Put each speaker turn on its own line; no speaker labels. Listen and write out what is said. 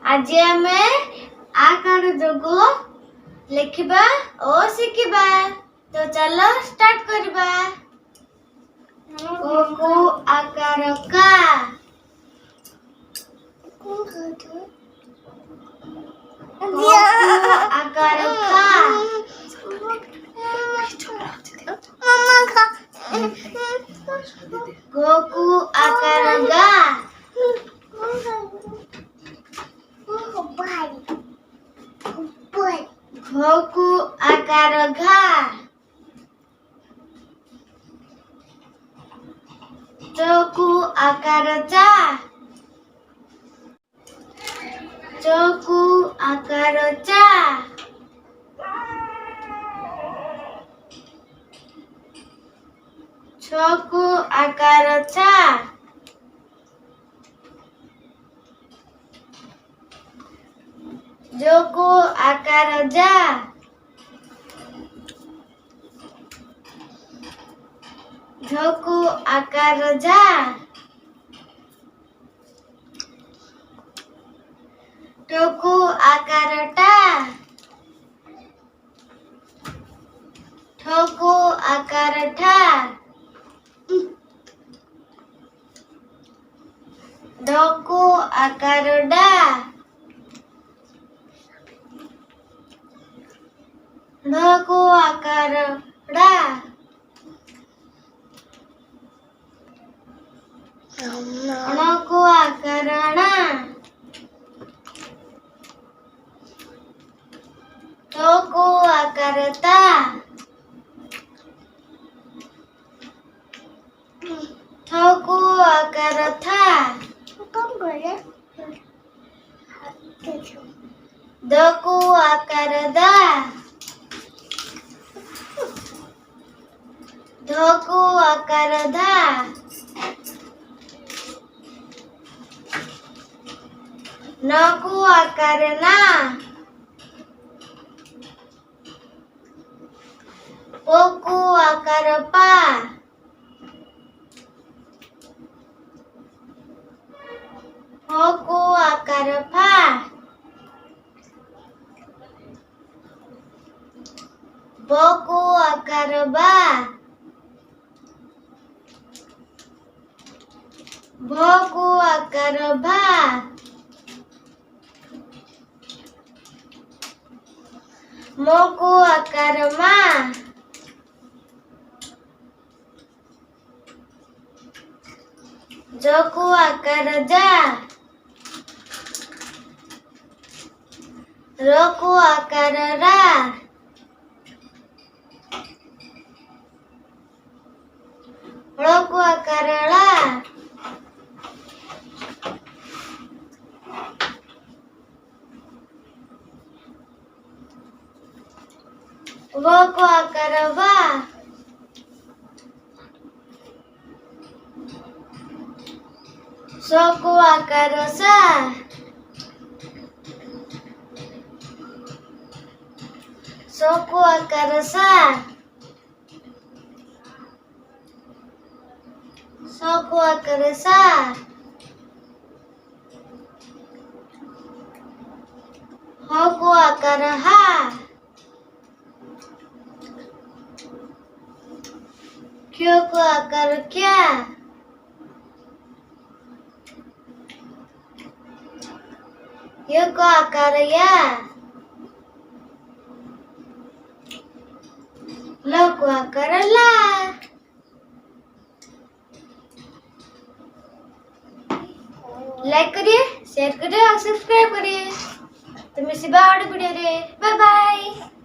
आज आमे आकार जोगु लिखिबा ओ शिखिबा। तो चलो स्टार्ट करबा। को आकार का आकार का गोकु आकार गा घोकु आकार घा चोकु आकार चा चोकु आकार चा छोकु आकार चा जोकु आकार जा झोकु आकार जा टोकु आकार टा ठोकु आकार ठा डोकु आकार डा ढोकु आकार डा अणकु आकार णा टोकु आकार ता ठोकु आकार था दोकु आकार दा धोकु आकार धा नकु आकार ना पोकु आकार पा होकु आकार फा बोकु आकार बा भोकु आकार भा मोकु आकार मा जोकु आकार जा रोकु आकार रा रोकु आकार ला वोकु आकार वा सोकु आकार सा सोकु आकार सा सोकु आकार सा होकु आकार हा क्योकु आकार क्या योको आकार या लोको आकार ला लाइक करिए शेयर करिए और सब्सक्राइब करिए तो मिसिबा और वीडियो रे बाय बाय।